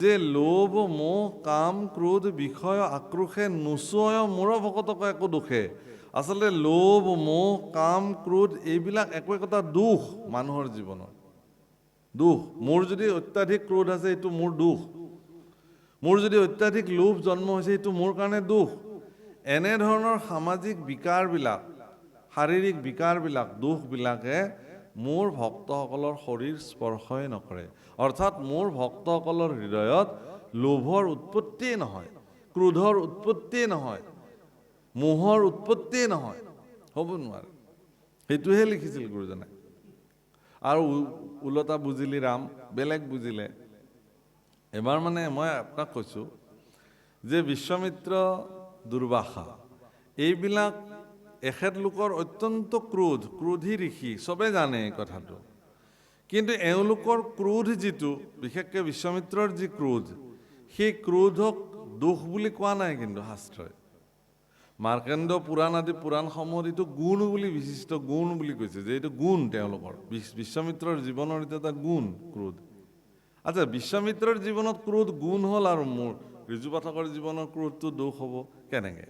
যে লোভ মোহ কাম ক্ৰোধ বিষয় আক্ৰোশে নোচোয় মোৰ ভকতক একো দুখে। আচলতে লোভ মোহ কাম ক্ৰোধ এইবিলাক একো একোটা দুখ মানুহৰ জীৱনত। দুখ। মোৰ যদি অত্যাধিক ক্ৰোধ আছে এইটো মোৰ দুখ, মোৰ যদি অত্যাধিক লোভ জন্ম হৈছে এইটো মোৰ কাৰণে দুখ। এনেধৰণৰ সামাজিক বিকাৰবিলাক, শাৰীৰিক বিকাৰবিলাক, দুখবিলাকে মোৰ ভক্তসকলৰ শৰীৰ স্পৰ্শই নকৰে। অৰ্থাৎ মোৰ ভক্তসকলৰ হৃদয়ত লোভৰ উৎপত্তিয়ে নহয়, ক্ৰোধৰ উৎপত্তিয়ে নহয়, মোহৰ উৎপত্তিয়ে নহয়, হ'ব নোৱাৰে। সেইটোহে লিখিছিল গুৰুজনে। আৰু ওলটা বুজিলি ৰাম, বেলেগ বুজিলে। এবাৰ মানে মই আপোনাক কৈছোঁ যে বিশ্বামিত্ৰ, দুৰ্বাসা এইবিলাক এখেতলোকৰ অত্যন্ত ক্ৰোধী ঋষি, চবে জানে এই কথাটো। কিন্তু এওঁলোকৰ ক্ৰোধ যিটো, বিশেষকৈ বিশ্বামিত্ৰৰ যি ক্ৰোধ, সেই ক্ৰোধক দোষ বুলি কোৱা নাই কিন্তু শাস্ত্ৰই। মাৰ্কণ্ড পুৰাণ আদি পুৰাণসমূহত এইটো গুণ বুলি, বিশিষ্ট গুণ বুলি কৈছে, যে এইটো গুণ তেওঁলোকৰ। বিশ্বামিত্ৰৰ জীৱনৰ এইটো এটা গুণ, ক্ৰোধ। আচ্ছা, বিশ্বামিত্ৰৰ জীৱনত ক্ৰোধ গুণ হ'ল আৰু মোৰ ঋজু পাঠকৰ জীৱনৰ ক্ৰোধটো দোষ হ'ব কেনেকৈ?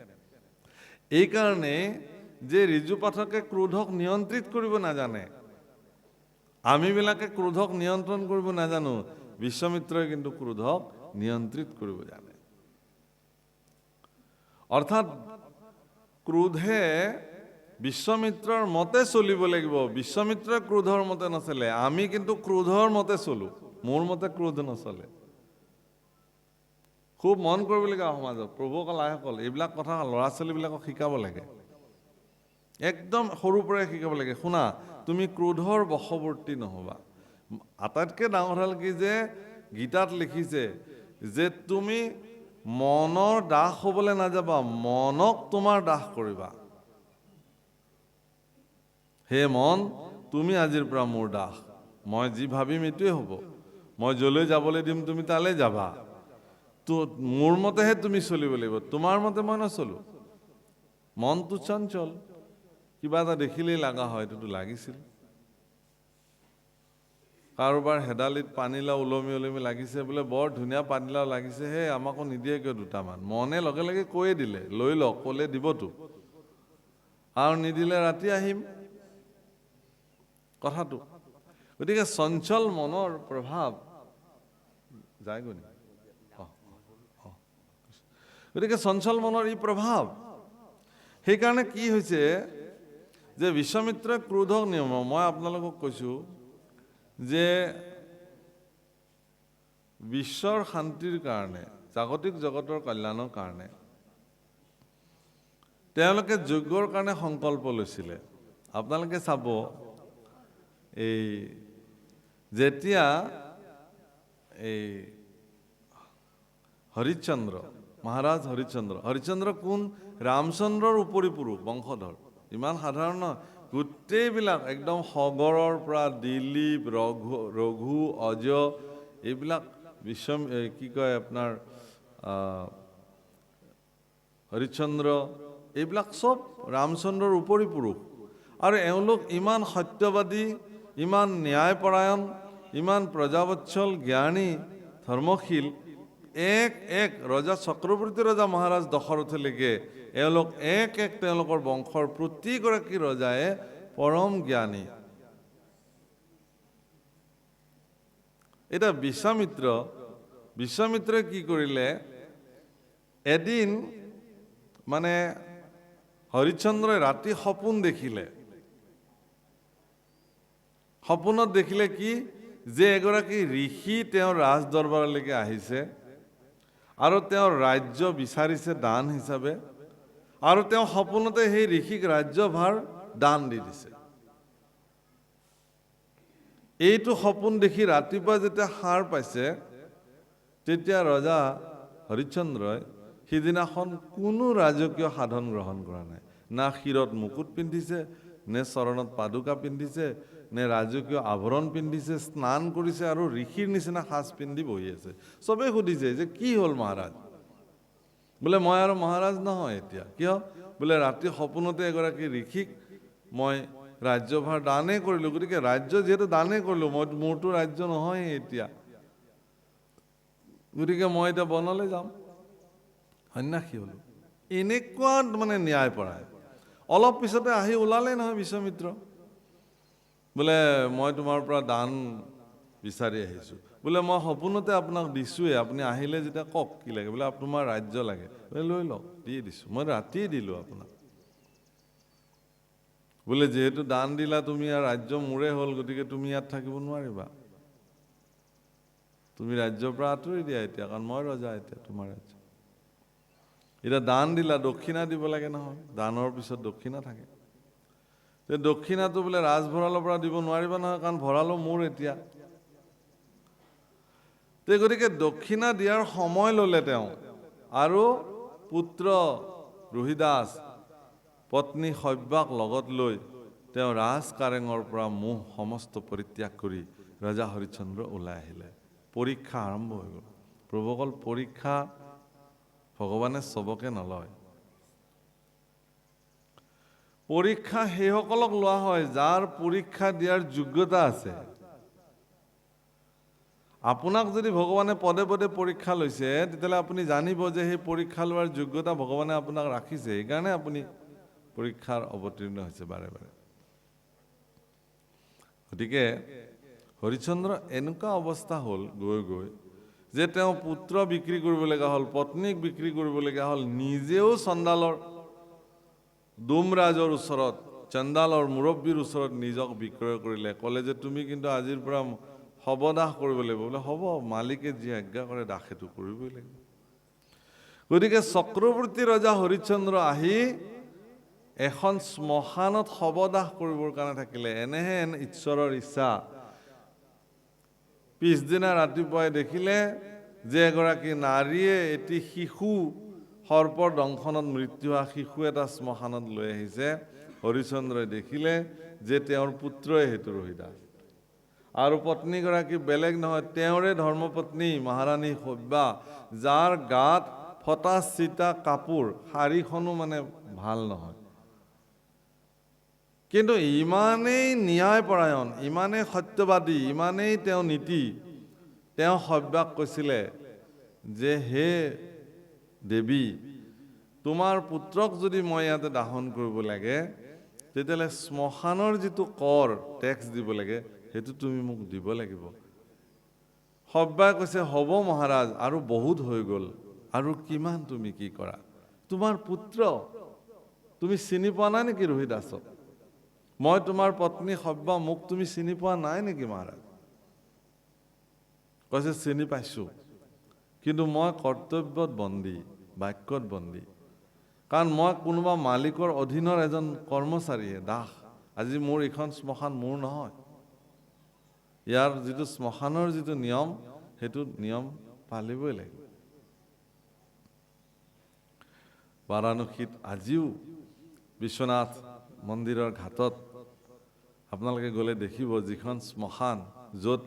এইকাৰণে যে ঋজু পাঠকে ক্ৰোধক নিয়ন্ত্ৰিত কৰিব নাজানে, আমিবিলাকে ক্ৰোধক নিয়ন্ত্ৰণ কৰিব নাজানো, বিশ্বামিত্ৰই কিন্তু ক্ৰোধক নিয়ন্ত্ৰিত কৰিব জানে। অৰ্থাৎ ক্ৰোধে বিশ্বামিত্ৰৰ মতে চলিব লাগিব, বিশ্বামিত্ৰই ক্ৰোধৰ মতে নচলে। আমি কিন্তু ক্ৰোধৰ মতে চলো, মোৰ মতে ক্ৰোধ নচলে। খুব মন কৰিবলগীয়া সমাজত প্ৰভুসকল, আইসকল, এইবিলাক কথা ল'ৰা ছোৱালীবিলাকক শিকাব লাগে, একদম সৰুৰ পৰাই শিকাব লাগে। শুনা, তুমি ক্ৰোধৰ বশৱৰ্তী নহবা। আটাইতকৈ ডাঙৰ হ'ল কি যে গীতাত লিখিছে যে তুমি মনৰ দাস হ'বলৈ নাযাবা, মনক তোমাৰ দাস কৰিবা। হে মন, তুমি আজিৰ পৰা মোৰ দাস, মই যি ভাবিম এইটোৱে হ'ব, মই যলৈ যাবলৈ দিম তুমি তালৈ যাবা, তো মোৰ মতেহে তুমি চলিব লাগিব, তোমাৰ মতে মই নচলো। মনটো চঞ্চল, কিবা এটা দেখিলেই লগা হয়, এইটোতো লাগিছিল। কাৰোবাৰ হেদালিত পানীলাও ওলমি ওলমি লাগিছে, বোলে বৰ ধুনীয়া পানীলাও লাগিছে, হে আমাকো নিদিয়ে কিয় দুটামান? মনে লগে লগে কৈয়ে দিলে, লৈ লওক, ক'লে দিবতো, আৰু নিদিলে ৰাতি আহিম কথাটো। গতিকে চঞ্চল মনৰ প্ৰভাৱ যায়গৈ নি? গতিকে চঞ্চল মনৰ ই প্ৰভাৱ। সেইকাৰণে কি হৈছে যে বিশ্বামিত্ৰই ক্ৰোধক নিয়ম, মই আপোনালোকক কৈছোঁ যে বিশ্বৰ শান্তিৰ কাৰণে, জাগতিক জগতৰ কল্যাণৰ কাৰণে তেওঁলোকে যজ্ঞৰ কাৰণে সংকল্প লৈছিলে। আপোনালোকে চাব, এই যেতিয়া এই হৰিশ্চন্দ্ৰ, মহাৰাজ হৰিশ্চন্দ্ৰ কোন? ৰামচন্দ্ৰৰ উপৰি পুৰুষ, বংশধৰ। ইমান সাধাৰণ নহয়, গোটেইবিলাক একদম সগৰৰ পৰা দিলীপ, ৰঘু, অজ, এইবিলাক কি কয় আপোনাৰ হৰিশ্চন্দ্ৰ, এইবিলাক চব ৰামচন্দ্ৰৰ উপৰি পুৰুষ। আৰু এওঁলোক ইমান সত্যবাদী, ইমান ন্যায়পৰায়ণ, ইমান প্ৰজাবৎসল, জ্ঞানী, ধৰ্মশীল, এক ৰজা, চক্ৰৱৰ্তী ৰজা মহাৰাজ দশৰথলৈকে এওঁলোক এক তেওঁলোকৰ বংশৰ প্ৰতিগৰাকী ৰজায়ে পৰম জ্ঞানী। এতিয়া বিশ্বামিত্ৰই কি কৰিলে, এদিন মানে হৰিশ্চন্দ্ৰই ৰাতি সপোন দেখিলে। সপোনত দেখিলে কি, যে এগৰাকী ঋষি তেওঁৰ ৰাজ দৰবাৰলৈকে আহিছে আৰু তেওঁৰ ৰাজ্য বিচাৰিছে দান হিচাপে, আৰু তেওঁ সপোনতে সেই ঋষিক ৰাজ্যভাৰ দান দি দিছে। এইটো সপোন দেখি ৰাতিপুৱা যেতিয়া সাৰ পাইছে, তেতিয়া ৰজা হৰিশ্চন্দ্ৰই সিদিনাখন কোনো ৰাজকীয় সাধন গ্ৰহণ কৰা নাই। না শিৰত মুকুট পিন্ধিছে, নে চৰণত পাদুকা পিন্ধিছে, নে ৰাজকীয় আভৰণ পিন্ধিছে, স্নান কৰিছে আৰু ঋষিৰ নিচিনা সাজ পিন্ধি বহি আছে। চবেই সুধিছে যে কি হ'ল মহাৰাজ? বোলে মই আৰু মহাৰাজ নহয় এতিয়া। কিয়? বোলে ৰাতি সপোনতে এগৰাকী ঋষিক মই ৰাজ্যভাৰ দানেই কৰিলোঁ, গতিকে ৰাজ্য যিহেতু দানেই কৰিলোঁ, মোৰতো ৰাজ্য নহয় এতিয়া। গতিকে মই এতিয়া বনলৈ যাম, সন্যাসী হ'লো। এনেকুৱা মানে ন্যায় পৰাই। অলপ পিছতে আহি ওলালে নহয় বিশ্বমিত্ৰ, বোলে মই তোমাৰ পৰা দান বিচাৰি আহিছোঁ। বোলে মই সপোনতে আপোনাক দিছোঁৱে, আপুনি আহিলে যেতিয়া কওক কি লাগে। বোলে তোমাৰ ৰাজ্য লাগে, বোলে লৈ লওক, দি দিছোঁ, মই ৰাতিয়ে দিলোঁ আপোনাক। বোলে যিহেতু দান দিলা তুমি, আৰু ৰাজ্য মোৰে হ'ল, গতিকে তুমি ইয়াত থাকিব নোৱাৰিবা, তুমি ৰাজ্যৰ পৰা আঁতৰি দিয়া এতিয়া, কাৰণ মই ৰজা এতিয়া তোমাৰ ৰাজ্য। এতিয়া দান দিলা, দক্ষিণা দিব লাগে নহয়, দানৰ পিছত দক্ষিণা থাকে। দক্ষিণাটো বোলে ৰাজভঁৰালৰ পৰা দিব নোৱাৰিবা নহয়, কাৰণ ভঁৰালো মোৰ এতিয়া। গতিকে দক্ষিণা দিয়াৰ সময় ল'লে তেওঁ, আৰু পুত্ৰ ৰোহিদাস, পত্নী সব্যাক লগত লৈ তেওঁ ৰাজ কাৰেঙৰ পৰা মোহ সমস্ত পৰিত্যাগ কৰি ৰজা হৰিশ্চন্দ্ৰ ওলাই আহিলে। পৰীক্ষা আৰম্ভ হৈ গ'ল। প্ৰভুসকল, পৰীক্ষা ভগৱানে চবকে নলয়। পৰীক্ষা সেইসকলক লোৱা হয় যাৰ পৰীক্ষা দিয়াৰ যোগ্যতা আছে। আপোনাক যদি ভগৱানে পদে পদে পৰীক্ষা লৈছে, তেতিয়াহ'লে আপুনি জানিব যে সেই পৰীক্ষা লোৱাৰ যোগ্যতা ভগৱানে আপোনাক ৰাখিছে, সেইকাৰণে আপুনি পৰীক্ষাৰ অৱতীৰ্ণ হৈছে বাৰে বাৰে। গতিকে হৰিশ্চন্দ্ৰ এনেকুৱা অৱস্থা হ'ল গৈ গৈ যে তেওঁ পুত্ৰ বিক্ৰী কৰিবলগা হ'ল, পত্নীক বিক্ৰী কৰিবলগীয়া হ'ল, নিজেও চণ্ডালৰ ডোমৰাজৰ ওচৰত, চণ্ডালৰ মুৰব্বীৰ ওচৰত নিজক বিক্ৰয় কৰিলে। ক'লে যে তুমি কিন্তু আজিৰ পৰা শৱদাহ কৰিব লাগিব। বোলে হ'ব, মালিকে যি আজ্ঞা কৰে দাসেতো কৰিবই লাগিব। গতিকে চক্ৰৱৰ্তী ৰজা হৰিশ্চন্দ্ৰ আহি এখন শ্মশানত শৱদাহ কৰিবৰ কাৰণে থাকিলে। এনেহেন ঈশ্বৰৰ ইচ্ছা। পিছদিনা ৰাতিপুৱাই দেখিলে যে এগৰাকী নাৰীয়ে এটি শিশু, সৰ্পৰ দংশনত মৃত্যু হোৱা শিশু এটা শ্মশানত লৈ আহিছে। হৰিশ্চন্দ্ৰই দেখিলে যে তেওঁৰ পুত্ৰই সেইটো ৰোহিদাস, আৰু পত্নীগৰাকী বেলেগ নহয়, তেওঁৰে ধৰ্মপত্নী মহাৰাণী সব্যা, যাৰ গাত ফটা চিটা কাপোৰ, শাৰীখনো মানে ভাল নহয়। কিন্তু ইমানেই ন্যায়পৰায়ণ, ইমানেই সত্যবাদী, ইমানেই তেওঁ নীতি, তেওঁ সব্যাক কৈছিলে যে হে দেৱী, তোমাৰ পুত্ৰক যদি মই ইয়াতে দাহন কৰিব লাগে, তেতিয়াহ'লে শ্মশানৰ যিটো কৰ টেক্স দিব লাগে, সেইটো তুমি মোক দিব লাগিব। সব্যাই কৈছে হ'ব মহাৰাজ, আৰু বহুত হৈ গ'ল, আৰু কিমান তুমি কি কৰা, তোমাৰ পুত্ৰ তুমি চিনি পোৱা নাই নেকি ৰোহিদাসক? মই তোমাৰ পত্নী সব্যা, মোক তুমি চিনি পোৱা নাই নেকি মহাৰাজ? কৈছে চিনি পাইছোঁ, কিন্তু মই কৰ্তব্যত বন্দী, বাক্যত বন্দী, কাৰণ মই কোনোবা মালিকৰ অধীনৰ এজন কৰ্মচাৰীয়ে, দাস। আজি মোৰ এইখন শ্মশান মোৰ নহয়, ইয়াৰ যিটো শ্মশানৰ যিটো নিয়ম, সেইটো নিয়ম পালিবই লাগিব। বাৰাণসীত আজিও বিশ্বনাথ মন্দিৰৰ ঘাটত আপোনালোকে গ'লে দেখিব, যিখন শ্মশান য'ত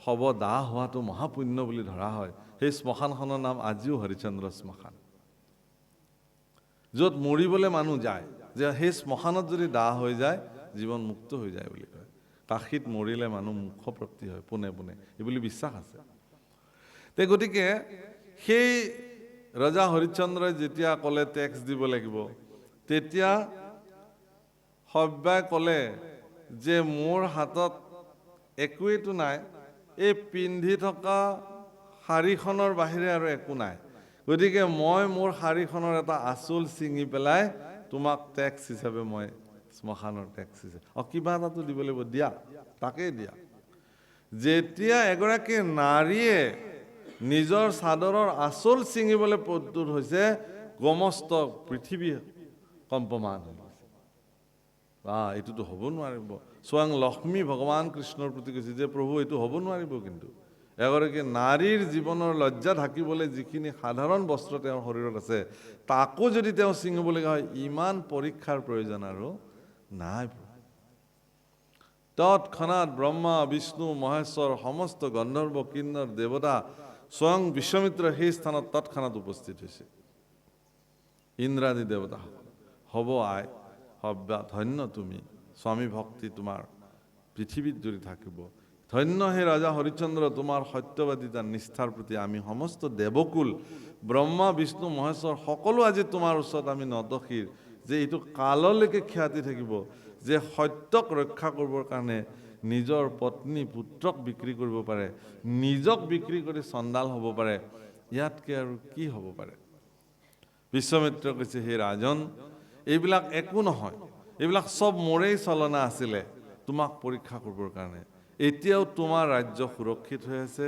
শৱ দাহ হোৱাটো মহাপুণ্য বুলি ধৰা হয়, সেই শ্মশানখনৰ নাম আজিও হৰিশ্চন্দ্ৰ শ্মশান। য'ত মৰিবলৈ মানুহ যায়, যে সেই শ্মশানত যদি দাহ হৈ যায় জীৱন মুক্ত হৈ যায় বুলি কয়। কাশীত মৰিলে মানুহ মোক্ষপ্ৰাপ্তি হয় পোনে পোনে, এই বুলি বিশ্বাস আছে। গতিকে সেই ৰজা হৰিশ্চন্দ্ৰই যেতিয়া ক'লে টেক্স দিব লাগিব, তেতিয়া সব্যাই ক'লে যে মোৰ হাতত একোৱেইটো নাই, এই পিন্ধি থকা শাৰীখনৰ বাহিৰে আৰু একো নাই, গতিকে মই মোৰ শাৰীখনৰ এটা আঁচল ছিঙি পেলাই তোমাক টেক্স হিচাপে, মই শ্মশানৰ টেক্স হিচাপে, কিবা এটাতো দিব লাগিব, দিয়া, তাকেই দিয়া। যেতিয়া এগৰাকী নাৰীয়ে নিজৰ চাদৰৰ আঁচল ছিঙিবলৈ প্ৰস্তুত হৈছে, সমস্ত পৃথিৱী কম্পমান হৈ গৈছে। এইটোতো হ'ব নোৱাৰিব। স্বয়ং লক্ষ্মী ভগৱান কৃষ্ণৰ প্ৰতি কৈছে যে প্ৰভু এইটো হ'ব নোৱাৰিব, কিন্তু এগৰাকী নাৰীৰ জীৱনৰ লজ্জা ঢাকিবলৈ যিখিনি সাধাৰণ বস্ত্ৰ তেওঁৰ শৰীৰত আছে, তাকো যদি তেওঁ ছিঙিবলগীয়া হয়, ইমান পৰীক্ষাৰ প্ৰয়োজন আৰু নাই। তৎক্ষণাৎ ব্ৰহ্মা বিষ্ণু মহেশ্বৰ সমস্ত গন্ধৰ্ব কিন্নৰ দেৱতা স্বয়ং বিশ্বমিত্ৰ সেই স্থানত তৎক্ষণাৎ উপস্থিত হৈছে। ইন্দ্ৰাদি দেৱতা হ'ব আই সব্যা, ধন্য তুমি, স্বামী ভক্তি তোমাৰ পৃথিৱীত যদি থাকিব, ধন্য হে ৰাজা হৰিশ্চন্দ্ৰ, তোমাৰ সত্যবাদিতা নিষ্ঠাৰ প্ৰতি আমি সমস্ত দেৱকুল ব্ৰহ্মা বিষ্ণু মহেশ্বৰ সকলো আজি তোমাৰ ওচৰত আমি নতশিৰ, যে এইটো কাললৈকে খ্যাতি থাকিব যে সত্যক ৰক্ষা কৰিবৰ কাৰণে নিজৰ পত্নী পুত্ৰক বিক্ৰী কৰিব পাৰে, নিজক বিক্ৰী কৰি চণ্ডাল হ'ব পাৰে, ইয়াতকৈ আৰু কি হ'ব পাৰে। বিশ্বমিত্ৰ কৈছে, হে ৰাজন, এইবিলাক একো নহয়, এইবিলাক চব মোৰেই চলনা আছিলে তোমাক পৰীক্ষা কৰিবৰ কাৰণে। এতিয়াও তোমাৰ ৰাজ্য সুৰক্ষিত হৈ আছে,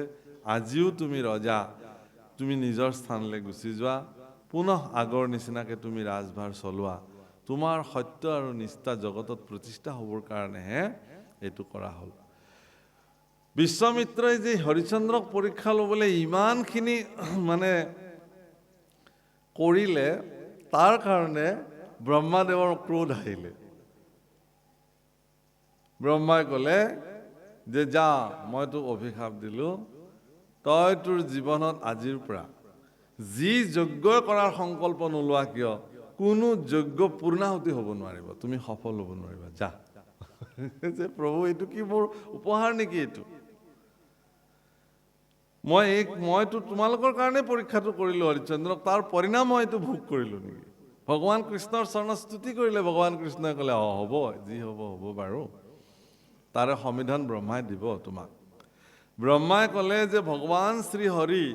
আজিও তুমি ৰজা, তুমি নিজৰ স্থানলৈ গুচি যোৱা, পুনঃ আগৰ নিচিনাকৈ তুমি ৰাজভাৰ চলোৱা, তোমাৰ সত্য আৰু নিষ্ঠা জগতত প্ৰতিষ্ঠা হ'বৰ কাৰণেহে এইটো কৰা হ'ল। বিশ্বমিত্ৰই যে হৰিশ্চন্দ্ৰক পৰীক্ষা ল'বলৈ ইমানখিনি মানে কৰিলে, তাৰ কাৰণে ব্ৰহ্মাদেৱৰ ক্ৰোধ আহিলে। ব্ৰহ্মাই ক'লে যে যা, মই তোক অভিশাপ দিলোঁ, তই তোৰ জীৱনত আজিৰ পৰা যি যজ্ঞ কৰাৰ সংকল্প নোলোৱা কিয়, কোনো যজ্ঞ পূৰ্ণাহুতি হ'ব নোৱাৰিব, তুমি সফল হ'ব নোৱাৰিবা, যা। যে প্ৰভু, এইটো কি মোৰ উপহাৰ নেকি? এইটো মইতো তোমালোকৰ কাৰণে পৰীক্ষাটো কৰিলোঁ হৰিশ্চন্দ্ৰক, তাৰ পৰিণাম মই এইটো ভোগ কৰিলোঁ নেকি? ভগৱান কৃষ্ণৰ চৰণত স্তুতি কৰিলে ভগৱান কৃষ্ণই ক'লে, হ'ব, যি হ'ব হ'ব বাৰু, তাৰে সমিধান ব্ৰহ্মাই দিব তোমাক। ব্ৰহ্মাই ক'লে যে ভগৱান শ্ৰী হৰি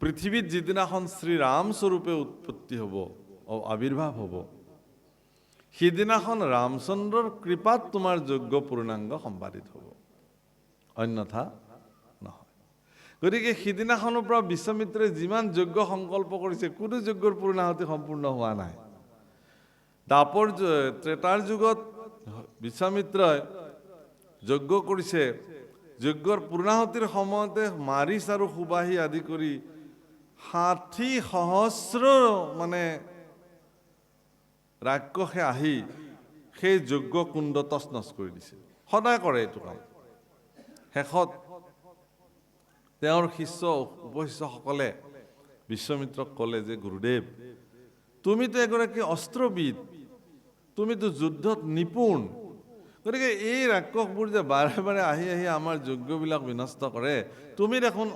পৃথিৱীত যিদিনাখন শ্ৰীৰাম স্বৰূপে উৎপত্তি হ'ব, আবিৰ্ভাৱ হ'ব, সিদিনাখন ৰামচন্দ্ৰৰ কৃপাত তোমাৰ যজ্ঞ পূৰ্ণাংগ সম্পাদিত হ'ব, অন্যথা নহয়। গতিকে সিদিনাখনৰ পৰা বিশ্বমিত্ৰই যিমান যজ্ঞ সংকল্প কৰিছে, কোনো যজ্ঞৰ পূৰ্ণাহুতি সম্পূৰ্ণ হোৱা নাই। ত্ৰেতাৰ যুগত বিশ্বমিত্ৰই যজ্ঞ কৰিছে, যজ্ঞৰ পূৰ্ণাহুতিৰ সময়তে মাৰিচ আৰু সুবাহী আদি কৰি 60,000 মানে ৰাক্ষসে আহি সেই যজ্ঞ কুণ্ড তছনছ কৰি দিছে। সদায় কৰে এইটো কাম। শেষত তেওঁৰ শিষ্য উপশিষ্যসকলে বিশ্বমিত্ৰক ক'লে যে গুৰুদেৱ, তুমিতো এগৰাকী অস্ত্ৰবিদ, তুমিতো যুদ্ধত নিপুণ, গতিকে এই ৰাক্ষসবোৰ যে বাৰে বাৰে আহি আহি আমাৰ যজ্ঞবিলাক বিনষ্ট কৰে, তুমি দেখোন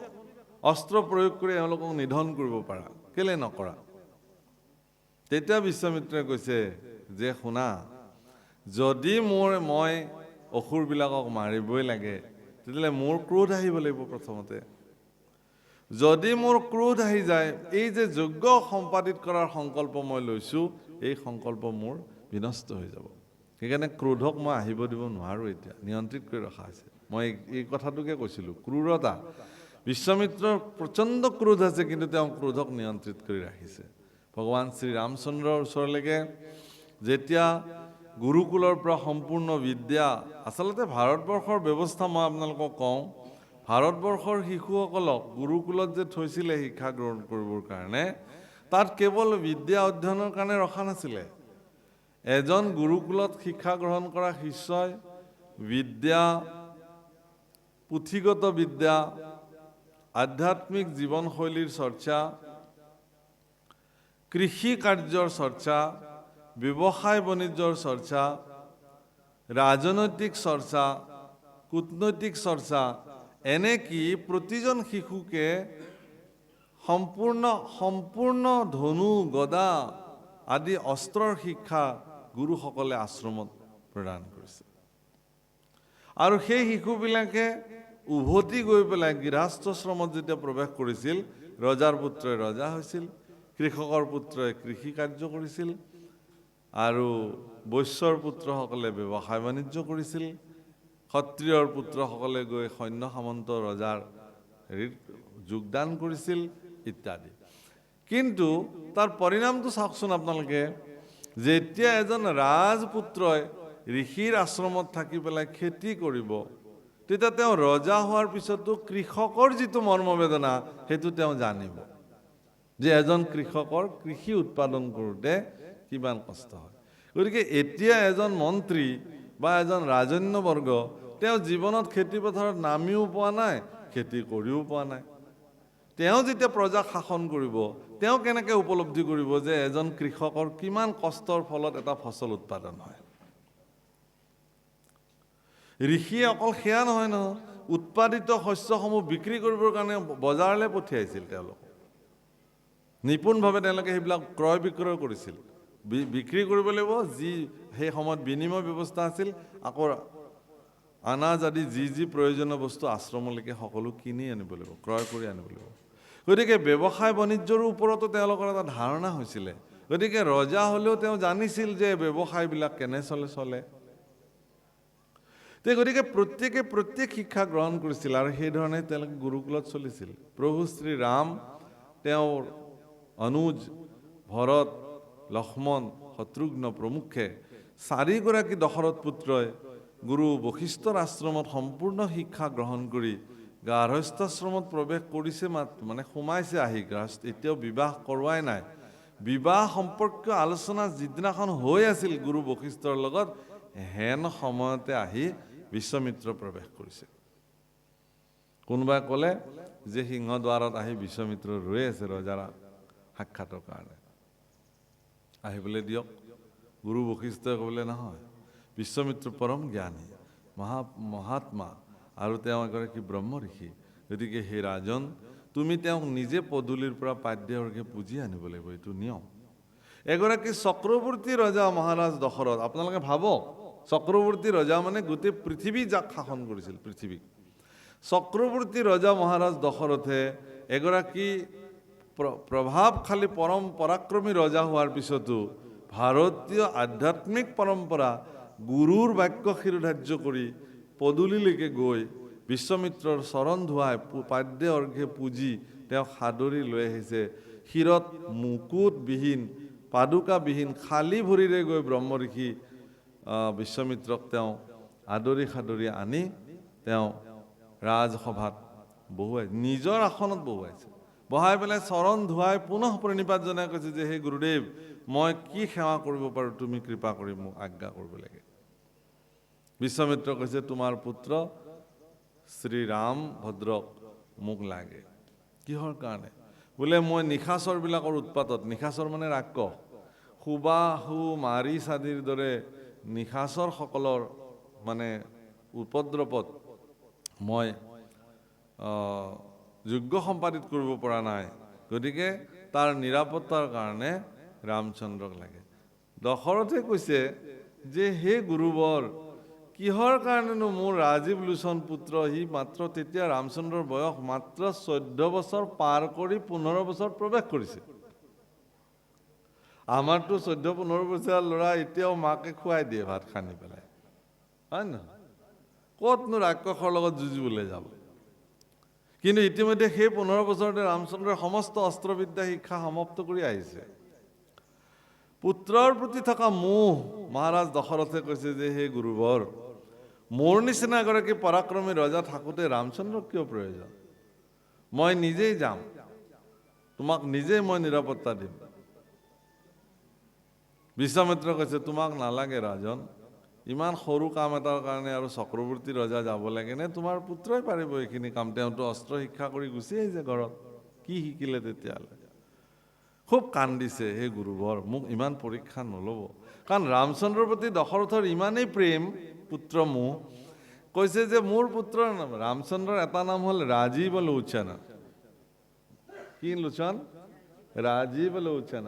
অস্ত্ৰ প্ৰয়োগ কৰি এওঁলোকক নিধন কৰিব পাৰা, কেলে নকৰা? তেতিয়া বিশ্বমিত্ৰই কৈছে যে শুনা, যদি মই অসুৰবিলাকক মাৰিবই লাগে, তেতিয়াহ'লে মোৰ ক্ৰোধ আহিব লাগিব প্ৰথমতে। যদি মোৰ ক্ৰোধ আহি যায়, এই যে যজ্ঞ সম্পাদিত কৰাৰ সংকল্প মই লৈছোঁ, এই সংকল্প মোৰ বিনষ্ট হৈ যাব। সেইকাৰণে ক্ৰোধক মই আহিব দিব নোৱাৰোঁ, এতিয়া নিয়ন্ত্ৰিত কৰি ৰখা হৈছে। মই এই কথাটোকে কৈছিলোঁ, ক্ৰূৰতা। বিশ্বমিত্ৰৰ প্ৰচণ্ড ক্ৰোধ আছে, কিন্তু তেওঁ ক্ৰোধক নিয়ন্ত্ৰিত কৰি ৰাখিছে। ভগৱান শ্ৰীৰামচন্দ্ৰৰ ওচৰলৈকে যেতিয়া গুৰুকুলৰ পৰা সম্পূৰ্ণ বিদ্যা, আচলতে ভাৰতবৰ্ষৰ ব্যৱস্থা মই আপোনালোকক কওঁ, ভাৰতবৰ্ষৰ শিশুসকলক গুৰুকুলত যে থৈছিলে শিক্ষা গ্ৰহণ কৰিবৰ কাৰণে, তাত কেৱল বিদ্যা অধ্যয়নৰ কাৰণে ৰখা নাছিলে। এজন গুৰুকুলত শিক্ষা গ্ৰহণ কৰা শিষ্যই বিদ্যা, পুথিগত বিদ্যা, আধ্যাত্মিক জীৱনশৈলীৰ চৰ্চা, কৃষি কাৰ্যৰ চৰ্চা, ব্যৱসায় বাণিজ্যৰ চৰ্চা, ৰাজনৈতিক চৰ্চা, কূটনৈতিক চৰ্চা, এনেকি প্ৰতিজন শিশুকে সম্পূৰ্ণ ধনু গদা আদি অস্ত্ৰৰ শিক্ষা গুৰুসকলে আশ্ৰমত প্ৰদান কৰিছে। আৰু সেই শিশুবিলাকে উভতি গৈ পেলাই গৃহস্থশ্ৰমত যেতিয়া প্ৰৱেশ কৰিছিল, ৰজাৰ পুত্ৰই ৰজা হৈছিল, কৃষকৰ পুত্ৰই কৃষি কাৰ্য কৰিছিল, আৰু বৈশ্যৰ পুত্ৰসকলে ব্যৱসায় বাণিজ্য কৰিছিল, ক্ষত্ৰিয়ৰ পুত্ৰসকলে গৈ সৈন্য সামন্ত ৰজাৰ হেৰিত যোগদান কৰিছিল ইত্যাদি। কিন্তু তাৰ পৰিণামটো চাওকচোন আপোনালোকে, যেতিয়া এজন ৰাজপুত্ৰই ঋষিৰ আশ্ৰমত থাকি পেলাই খেতি কৰিব, তেতিয়া তেওঁ ৰজা হোৱাৰ পিছতো কৃষকৰ যিটো মৰ্মবেদনা, সেইটো তেওঁ জানিব যে এজন কৃষকৰ কৃষি উৎপাদন কৰোঁতে কিমান কষ্ট হয়। গতিকে এতিয়া এজন মন্ত্ৰী বা এজন ৰাজন্যবৰ্গ, তেওঁ জীৱনত খেতি পথাৰত নামিও পোৱা নাই, খেতি কৰিও পোৱা নাই। তেওঁ যেতিয়া প্ৰজাক শাসন কৰিব, তেওঁ কেনেকৈ উপলব্ধি কৰিব যে এজন কৃষকৰ কিমান কষ্টৰ ফলত এটা ফচল উৎপাদন হয়। ঋষিয়ে অকল সেয়া নহয়, উৎপাদিত শস্যসমূহ বিক্ৰী কৰিবৰ কাৰণে বজাৰলৈ পঠিয়াইছিল তেওঁলোক। নিপুণভাৱে তেওঁলোকে সেইবিলাক ক্ৰয় বিক্ৰয় কৰিছিল। বিক্ৰী কৰিব লাগিব, যি সেই সময়ত বিনিময় ব্যৱস্থা আছিল, আকৌ আনাজ আদি যি প্ৰয়োজনীয় বস্তু আশ্ৰমলৈকে সকলো কিনি আনিব লাগিব, ক্ৰয় কৰি আনিব লাগিব। গতিকে ব্যৱসায় বাণিজ্যৰ ওপৰতো তেওঁলোকৰ এটা ধাৰণা হৈছিলে। গতিকে ৰজা হ'লেও তেওঁ জানিছিল যে ব্যৱসায়বিলাক কেনে চলে। গতিকে প্ৰত্যেক শিক্ষা গ্ৰহণ কৰিছিল আৰু সেইধৰণে তেওঁলোকে গুৰুকুলত চলিছিল। প্ৰভু শ্ৰীৰাম, তেওঁৰ অনুজ, ভৰত, লক্ষ্মণ, শত্ৰুঘ্ন প্ৰমুখ্যে 4গৰাকী দশৰথ পুত্ৰই গুৰু বশিষ্ঠৰ আশ্ৰমত সম্পূৰ্ণ শিক্ষা গ্ৰহণ কৰি গাৰ্হস্থ্যাশ্ৰমত প্ৰৱেশ কৰিছে, মানে সোমাইছে আহি। এতিয়াও বিবাহ কৰোৱাই নাই। বিবাহ সম্পৰ্কীয় আলোচনা যিদিনাখন হৈ আছিল গুৰু বশিষ্ঠৰ লগত, হেন সময়তে আহি বিশ্বমিত্ৰ প্ৰৱেশ কৰিছে। কোনোবাই ক'লে যে সিংহদ্বাৰত আহি বিশ্বমিত্ৰ ৰৈ আছে ৰজাৰ সাক্ষাতৰ কাৰণে, আহিবলৈ দিয়ক। গুৰু বশিষ্ঠই ক'লে নহয়, বিশ্বমিত্ৰ পৰম জ্ঞানী, মহাত্মা আৰু তেওঁ এগৰাকী ব্ৰহ্ম ঋষি। গতিকে সেই ৰাজন, তুমি তেওঁক নিজে পদূলিৰ পৰা পাদ্যৰ্ঘ্যে পুজি আনিব লাগিব, এইটো নিয়ম। এগৰাকী চক্ৰৱৰ্তী ৰজা মহাৰাজ দশৰথ, আপোনালোকে ভাবক, চক্ৰৱৰ্তী ৰজা মানে গোটেই পৃথিৱী যাক শাসন কৰিছিল, পৃথিৱীক। চক্ৰৱৰ্তী ৰজা মহাৰাজ দশৰথে এগৰাকী প্ৰভাৱশালী পৰম পৰাক্ৰমী ৰজা হোৱাৰ পিছতো ভাৰতীয় আধ্যাত্মিক পৰম্পৰা গুৰুৰ বাক্য শিৰোধাৰ্য কৰি পদূলিলৈকে গৈ বিশ্বমিত্ৰৰ চৰণ ধুৱাই পাদ্য অৰ্ঘ্যে পূজি তেওঁক সাদৰি লৈ আহিছে। শিৰত মুকুটবিহীন, পাদুকাবিহীন খালী ভৰিৰে গৈ ব্ৰহ্ম ঋষি বিশ্বমিত্ৰক তেওঁ আদৰি সাদৰি আনি তেওঁ ৰাজসভাত বহুৱাই, নিজৰ আসনত বহুৱাইছে। বহাই পেলাই চৰণ ধুৱাই পুনঃ প্ৰণিপাত জনাই কৈছে যে হে গুৰুদেৱ, মই কি সেৱা কৰিব পাৰোঁ, তুমি কৃপা কৰি মোক আজ্ঞা কৰিব লাগে। বিশ্বমিত্ৰ কৈছে, তোমাৰ পুত্ৰ শ্ৰীৰাম ভদ্ৰক মোক লাগে। কিহৰ কাৰণে? বোলে মই নিশাচৰবিলাকৰ উৎপাতত, নিশাচৰ মানে ৰাক্ষস, সুবাহু মাৰিচ আদিৰ দৰে নিশাচৰসকলৰ মানে উপদ্ৰৱত মই যোগ্য সম্পাদিত কৰিব পৰা নাই। গতিকে তাৰ নিৰাপত্তাৰ কাৰণে ৰামচন্দ্ৰক লাগে। দশৰথে কৈছে যে হে গুৰুবৰ, কিহৰ কাৰণেনো মোৰ ৰাজীৱ লোচন পুত্ৰ, সি মাত্ৰ তেতিয়া ৰামচন্দ্ৰৰ বয়স মাত্ৰ 14 বছৰ পাৰ কৰি 15 বছৰ প্ৰৱেশ কৰিছে। আমাৰতো 14-15 বছৰীয়া ল'ৰা এতিয়াও মাকে খুৱাই দিয়ে ভাত সানি পেলাই, হয় নহয়? ক'তনো ৰাক্ষসৰ লগত যুঁজিবলৈ যাব? কিন্তু ইতিমধ্যে সেই 15 বছৰতে ৰামচন্দ্ৰৰ সমস্ত অস্ত্ৰবিদ্যা শিক্ষা সমাপ্ত কৰি আহিছে। পুত্ৰৰ প্ৰতি থকা মোহ মহাৰাজ দশৰথে কৈছে যে হে গুৰুবৰ, মোৰ নিচিনা এগৰাকী পৰাক্ৰমী ৰজা থাকোঁতে ৰামচন্দ্ৰক কিয় প্ৰয়োজন? মই নিজেই যাম, তোমাক নিজেই মই নিৰাপত্তা দিম। বিশ্বমিত্ৰ কৈছে, তোমাক নালাগে ৰাজন, ইমান সৰু কাম এটাৰ কাৰণে আৰু চক্ৰৱৰ্তী ৰজা যাব লাগে নে? তোমাৰ পুত্ৰই পাৰিব এইখিনি কাম। তেওঁতো অস্ত্ৰ শিক্ষা কৰি গুচি আহিছে ঘৰত, কি শিকিলে তেতিয়াহ'লে? খুব কান্দিছে, হে গুৰুবৰ, মোক ইমান পৰীক্ষা নল'ব। কাৰণ ৰামচন্দ্ৰৰ প্ৰতি দশৰথৰ ইমানেই প্ৰেম, পুত্ৰ মোহ, কৈছে যে মোৰ পুত্ৰৰ নাম ৰামচন্দ্ৰৰ এটা নাম হ'ল ৰাজীৱ লোচন। কি লোচন? ৰাজীৱ লোচন।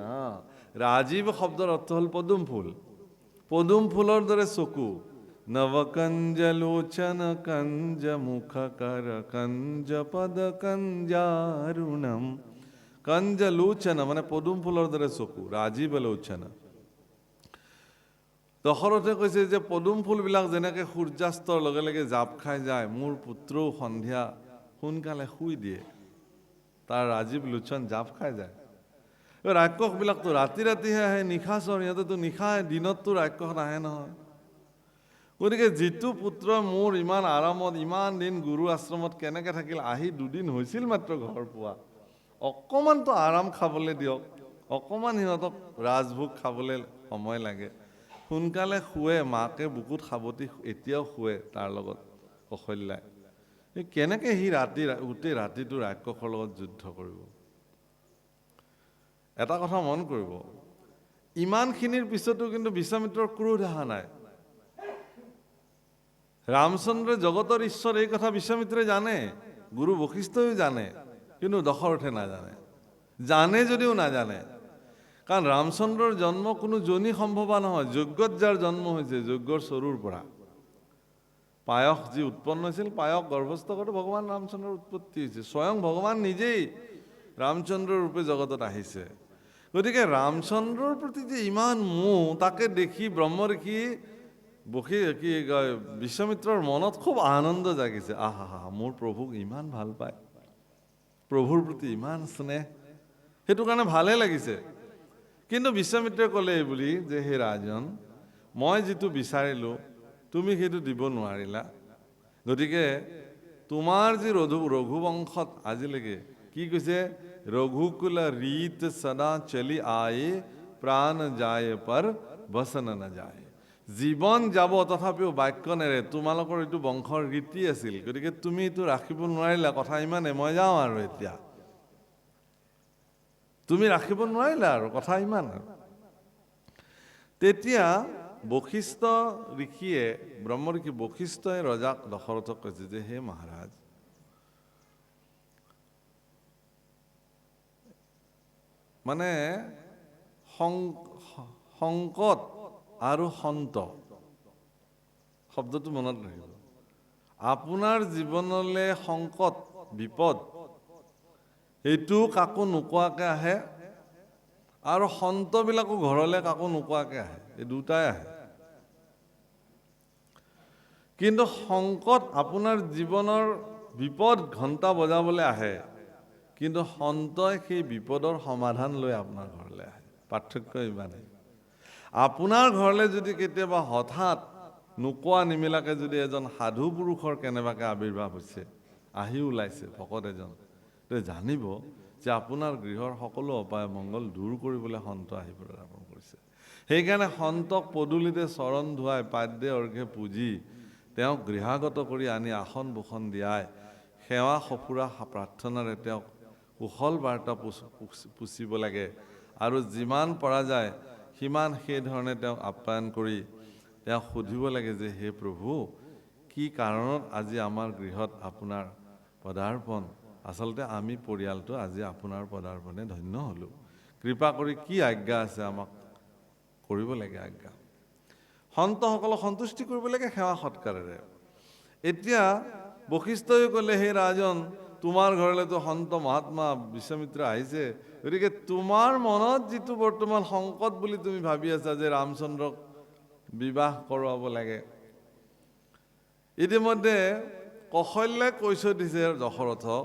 ৰাজীৱ শব্দৰ অৰ্থ হ'ল পদুম ফুল। পদুম ফুলৰ দৰে চকু। নৱকঞ্জ লোচন কঞ্জ মুখ কৰ কঞ্জ পদ কঞ্জাৰুণম। কঞ্জ লোচন মানে পদুম ফুলৰ দৰে চকু, ৰাজীৱ লোচন। দশৰথে কৈছে যে পদুম ফুলবিলাক যেনেকৈ সূৰ্যাস্তৰ লগে লগে জাপ খাই যায়, মোৰ পুত্ৰও সন্ধিয়া সোনকালে শুই দিয়ে, তাৰ ৰাজীৱ লোচন জাপ খাই যায়। ৰাক্ষসবিলাকতো ৰাতি ৰাতিহে আহে, নিশাচৰ, সিহঁতেতো নিশাই, দিনততো ৰাক্ষস নাহে নহয়। গতিকে যিটো পুত্ৰ মোৰ ইমান আৰামত ইমান দিন গুৰু আশ্ৰমত কেনেকৈ থাকিল, আহি 2 দিন হৈছিল মাত্ৰ ঘৰ পোৱা, অকণমানতো আৰাম খাবলৈ দিয়ক, অকণমান সিহঁতক ৰাজভোগ খাবলৈ সময় লাগে। সোনকালে শুৱে, মাকে বুকুত সাৱটি এতিয়াও শুৱে তাৰ লগত কৌশল্যাই। কেনেকৈ সি গোটেই ৰাতিটো ৰাক্ষসৰ লগত যুদ্ধ কৰিব? এটা কথা মন কৰিব, ইমানখিনিৰ পিছতো কিন্তু বিশ্বমিত্ৰৰ ক্ৰোধ অহা নাই। ৰামচন্দ্ৰ জগতৰ ঈশ্বৰ এই কথা বিশ্বামিত্ৰে জানে, গুৰু বশিষ্ঠইও জানে, কিন্তু দশৰথে নাজানে। জানে যদিও নাজানে, কাৰণ ৰামচন্দ্ৰৰ জন্ম কোনো জনী সম্ভৱা নহয়। যজ্ঞত যাৰ জন্ম হৈছে, যজ্ঞৰ চৰুৰ পৰা পায়স যি উৎপন্ন হৈছিল, পায়স গৰ্ভস্থ কৰি ভগৱান ৰামচন্দ্ৰৰ উৎপত্তি হৈছে। স্বয়ং ভগৱান নিজেই ৰামচন্দ্ৰৰ ৰূপে জগতত আহিছে। গতিকে ৰামচন্দ্ৰৰ প্ৰতি যে ইমান মোহ, তাকে দেখি ব্ৰহ্ম ঋষি বিশ্বামিত্ৰৰ মনত খুব আনন্দ জাগিছে। আহা, মোৰ প্ৰভুক ইমান ভাল পায়, প্ৰভুৰ প্ৰতি ইমান স্নেহ, সেইটো কাৰণে ভালে লাগিছে। কিন্তু বিশ্বামিত্ৰে ক'লে এই বুলি যে, হে ৰাজন, মই যিটো বিচাৰিলোঁ তুমি সেইটো দিব নোৱাৰিলা। গতিকে তোমাৰ যি ৰঘুবংশত আজিলৈকে কি কৈছে, ৰঘুকুল ৰীত সদা চলি আয়ে, প্ৰাণ যায় পৰ বচন নাযায়। জীৱন যাব তথাপিও বাক্য নেৰে, তোমালোকৰ এইটো বংশৰ ৰীতি আছিল। গতিকে তুমি এইটো ৰাখিব নোৱাৰিলা, কথা ইমানে, মই যাওঁ আৰু এতিয়া। তুমি ৰাখিব নোৱাৰিলা আৰু, কথা ইমান। তেতিয়া বশিষ্ঠ ঋষিয়ে, ব্ৰহ্ম ঋষি বশিষ্ঠই ৰজাক দশৰথক কৈছে যে, হে মহাৰাজ, মানে সংকট আৰু সন্ত শব্দটো মনত ৰাখিব। আপোনাৰ জীৱনলৈ সংকট বিপদ এইটো কাকো নোকোৱাকে আহে, আৰু সন্তবিলাকো ঘৰলৈ কাকো নোকোৱাকে আহে, এই দুটাই আহে। কিন্তু সংকট আপোনাৰ জীৱনৰ বিপদ ঘণ্টা বজাবলৈ আহে, কিন্তু সন্তই সেই বিপদৰ সমাধান লৈ আপোনাৰ ঘৰলৈ আহে। পাৰ্থক্য ইমানেই। আপোনাৰ ঘৰলৈ যদি কেতিয়াবা হঠাৎ নোকোৱা নিমিলাকে যদি এজন সাধু পুৰুষৰ কেনেবাকৈ আৱিৰ্ভাৱ হৈছে, আহি ওলাইছে ভকত এজন, জানিব যে আপোনাৰ গৃহৰ সকলো অপায় মংগল দূৰ কৰিবলৈ সন্ত আহি পদাৰ্পণ কৰিছে। সেইকাৰণে সন্তক পদূলিতে চৰণ ধুৱাই পাদ্যে অৰ্ঘ্যে পূজি তেওঁক গৃহাগত কৰি আনি আসন ভূষণ দিয়াই সেৱা সফুৰা প্ৰাৰ্থনাৰে তেওঁক কুশল বাৰ্তা পুচিব লাগে, আৰু যিমান পৰা যায় সিমান সেইধৰণে তেওঁক আপ্যায়ন কৰি তেওঁক সুধিব লাগে যে, হে প্ৰভু, কি কাৰণত আজি আমাৰ গৃহত আপোনাৰ পদাৰ্পণ? আচলতে আমি পৰিয়ালটো আজি আপোনাৰ পদাৰ্পণে ধন্য হ'লোঁ। কৃপা কৰি কি আজ্ঞা আছে আমাক কৰিব লাগে আজ্ঞা। সন্তসকলক সন্তুষ্টি কৰিব লাগে সেৱা সৎকাৰেৰে। এতিয়া বশিষ্ঠই ক'লে, হে ৰাজন, তোমাৰ ঘৰলৈতো সন্ত মহাত্মা বিশ্বামিত্ৰ আহিছে, গতিকে তোমাৰ মনত যিটো বৰ্তমান সংকট বুলি তুমি ভাবি আছা যে ৰামচন্দ্ৰক বিবাহ কৰোৱাব লাগে, ইতিমধ্যে কৌশল্যাই কৈ থৈ দিছে দশৰথক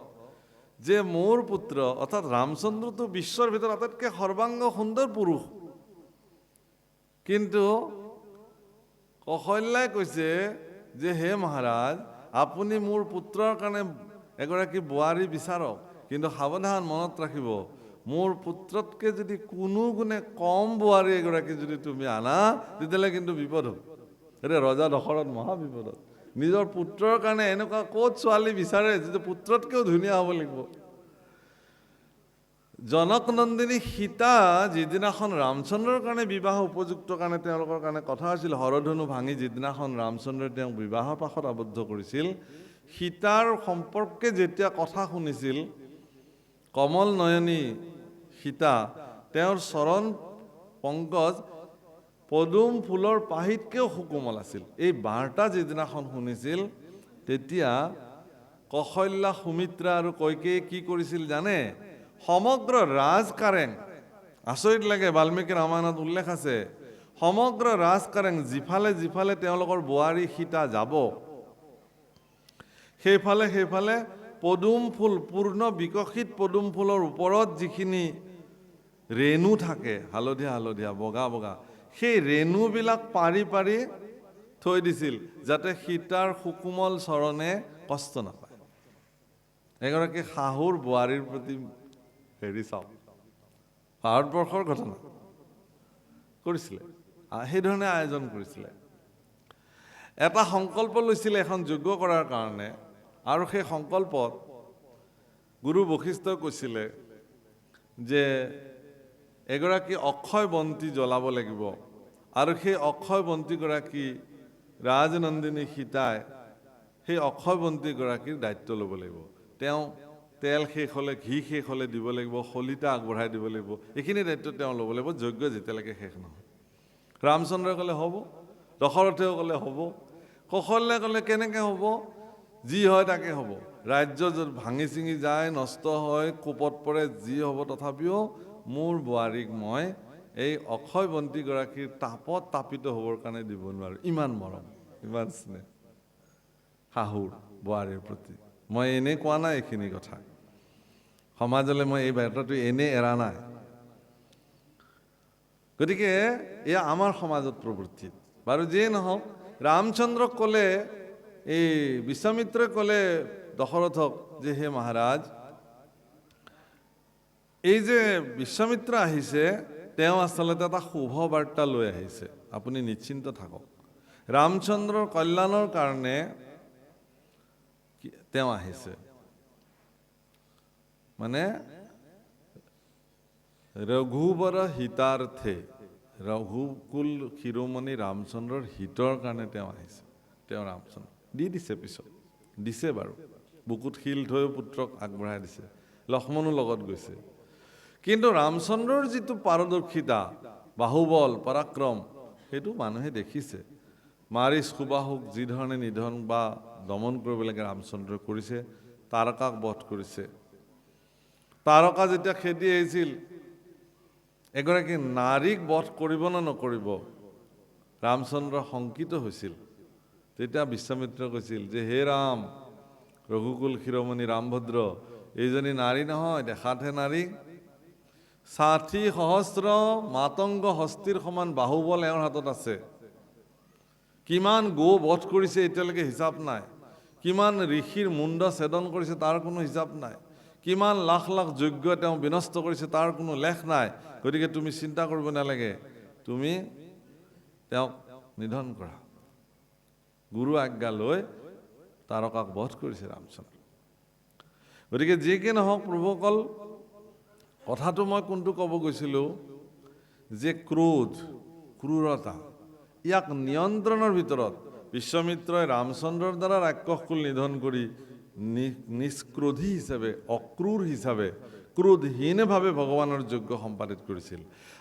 যে মোৰ পুত্ৰ অৰ্থাৎ ৰামচন্দ্ৰটো বিশ্বৰ ভিতৰত আটাইতকৈ সৰ্বাংগ সুন্দৰ পুৰুষ, কিন্তু কৌশল্যাই কৈছে যে হে মহাৰাজ, আপুনি মোৰ পুত্ৰৰ কাৰণে এগৰাকী বোৱাৰী বিচাৰক, কিন্তু সাৱধান, মনত ৰাখিব, মোৰ পুত্ৰতকৈ যদি কোনো গুণে কম বোৱাৰী এগৰাকী যদি তুমি আনা, তেতিয়াহ'লে কিন্তু বিপদ হ'ব। এতিয়া ৰজা দশৰথ মহা বিপদত। নিজৰ পুত্ৰৰ কাৰণে এনেকুৱা ক'ত ছোৱালী বিচাৰে যিটো পুত্ৰতকৈও ধুনীয়া হ'ব লাগিব। জনক নন্দিনী সীতা যিদিনাখন ৰামচন্দ্ৰৰ কাৰণে বিবাহ উপযুক্ত কাৰণে তেওঁলোকৰ কাৰণে কথা হৈছিল, হৰধনু ভাঙি যিদিনাখন ৰামচন্দ্ৰই তেওঁক বিবাহৰ পাশত আবদ্ধ কৰিছিল, সীতাৰ সম্পৰ্কে যেতিয়া কথা শুনিছিল, কমল নয়নী সীতা, তেওঁৰ চৰণ পংকজ পদুম ফুলৰ পাহিতকৈও সুকোমল আছিল। এই বাৰ্তা যিদিনাখন শুনিছিল, তেতিয়া কৌশল্যা, সুমিত্ৰা আৰু কৈকেয়ী কি কৰিছিল জানে? সমগ্ৰ ৰাজকাৰেং, আচৰিত লাগে, বাল্মীকি ৰামায়ণত উল্লেখ আছে, সমগ্ৰ ৰাজকাৰেং যিফালে যিফালে তেওঁলোকৰ বোৱাৰী সীতা যাব, সেইফালে পদুম ফুল, পূৰ্ণ বিকশিত পদুম ফুলৰ ওপৰত যিখিনি ৰেণু থাকে, হালধীয়া হালধীয়া, বগা বগা, সেই ৰেণুবিলাক পাৰি পাৰি থৈ দিছিল, যাতে সীতাৰ সুকোমল চৰণে কষ্ট নাপায়। এগৰাকী শাহুৰ বোৱাৰীৰ প্ৰতি হেৰি চাওক, ভাৰতবৰ্ষৰ ঘটনা কৰিছিলে, সেইধৰণে আয়োজন কৰিছিলে। এটা সংকল্প লৈছিলে এখন যজ্ঞ কৰাৰ কাৰণে, আৰু সেই সংকল্পত গুৰু বশিষ্ঠই কৈছিলে যে এগৰাকী অক্ষয় বন্তি জ্বলাব লাগিব, আৰু সেই অক্ষয় বন্তিগৰাকী ৰাজনন্দিনী সীতাই সেই অক্ষয় বন্তিগৰাকীৰ দায়িত্ব ল'ব লাগিব। তেওঁ তেল শেষ হ'লে, ঘি শেষ হ'লে দিব লাগিব, শলিতা আগবঢ়াই দিব লাগিব। এইখিনি দায়িত্ব তেওঁ ল'ব লাগিব যজ্ঞ যেতিয়ালৈকে শেষ নহয়। ৰামচন্দ্ৰই ক'লে হ'ব, দশৰথেও ক'লে হ'ব, কৌশল্যই ক'লে কেনেকৈ হ'ব? যি হয় তাকে হ'ব। ৰাজ্য যদি ভাঙি চিঙি যায়, নষ্ট হয়, কোপত পৰে, যি হ'ব, তথাপিও মোৰ বোৱাৰীক মই এই অক্ষয় বন্তিগৰাকীৰ তাপত তাপিত হ'বৰ কাৰণে দিব নোৱাৰোঁ। ইমান মৰম, ইমান স্নেহ শাহুৰ বোৱাৰীৰ প্ৰতি। মই এনেই কোৱা নাই এইখিনি কথা, সমাজলৈ মই এই বাৰ্তাটো এনেই এৰা নাই। গতিকে এয়া আমাৰ সমাজত প্ৰবৃত্তি। বাৰু যিয়ে নহওক, ৰামচন্দ্ৰক ক'লে, এই বিশ্বামিত্ৰই ক'লে দশৰথক যে হে মহাৰাজ, এই যে বিশ্বামিত্ৰ আহিছে, তেওঁ আচলতে এটা শুভ বাৰ্তা লৈ আহিছে, আপুনি নিশ্চিন্ত থাকক। ৰামচন্দ্ৰৰ কল্যাণৰ কাৰণে তেওঁ আহিছে। মানে ৰঘুবৰ হিতাৰ্থে, ৰঘুকুল শিৰোমণি ৰামচন্দ্ৰৰ হিতৰ কাৰণে তেওঁ আহিছে। তেওঁ ৰামচন্দ্ৰ দি দিছে, পিছত দিছে বাৰু, বুকুত শিল থৈও পুত্ৰক আগবঢ়াই দিছে, লক্ষ্মণো লগত গৈছে। কিন্তু ৰামচন্দ্ৰৰ যিটো পাৰদৰ্শিতা, বাহুবল, পৰাক্ৰম, সেইটো মানুহে দেখিছে। মাৰিচ সুবাহুক যি ধৰণে নিধন বা দমন কৰিব লাগে ৰামচন্দ্ৰই কৰিছে, তাৰকাক বধ কৰিছে। তাৰকা যেতিয়া খেদি আহিছিল, এগৰাকী নাৰীক বধ কৰিব নে নকৰিব, ৰামচন্দ্ৰ শংকিত হৈছিল। তেতিয়া বিশ্বামিত্ৰই কৈছিল যে হে ৰাম, ৰঘুকুল শিৰোমণি ৰামভদ্ৰ, এইজনী নাৰী নহয়, দেখাতহে নাৰী। ৬০ সহস্ৰ মাতংগ হস্তীৰ সমান বাহুবল এওঁৰ হাতত আছে। কিমান গো বধ কৰিছে এতিয়ালৈকে হিচাপ নাই। কিমান ঋষিৰ মুণ্ড ছেদন কৰিছে তাৰ কোনো হিচাপ নাই। কিমান লাখ লাখ যজ্ঞ তেওঁ বিনষ্ট কৰিছে তাৰ কোনো লেখ নাই। গতিকে তুমি চিন্তা কৰিব নালাগে, তুমি তেওঁক নিধন কৰা। গুৰু আজ্ঞা লৈ তাৰকাক বধ কৰিছে ৰামচন্দ্ৰ। গতিকে যি কি নহওক প্ৰভুসকল, কথাটো মই কোনটো ক'ব গৈছিলোঁ, যে ক্ৰোধ, ক্ৰূৰতা, ইয়াক নিয়ন্ত্ৰণৰ ভিতৰত বিশ্বামিত্ৰই ৰামচন্দ্ৰৰ দ্বাৰা ৰাক্ষসকুল নিধন কৰি নিষ্ক্ৰোধী হিচাপে, অক্ৰূৰ হিচাপে, ক্ৰোধহীনভাৱে ভগৱানৰ যজ্ঞ সম্পাদিত কৰিছিল।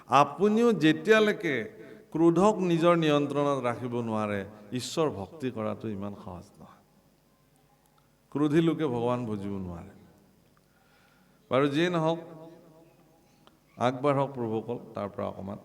আপুনিও যেতিয়ালৈকে ক্ৰোধক নিজৰ নিয়ন্ত্ৰণত ৰাখিব নোৱাৰে, ঈশ্বৰ ভক্তি কৰাটো ইমান সহজ নহয়। ক্ৰোধী লোকে ভগৱান বুজিব নোৱাৰে। বাৰু যিয়ে নহওক, আগবাঢ়ক প্ৰভুসকল তাৰ পৰা অকণমান।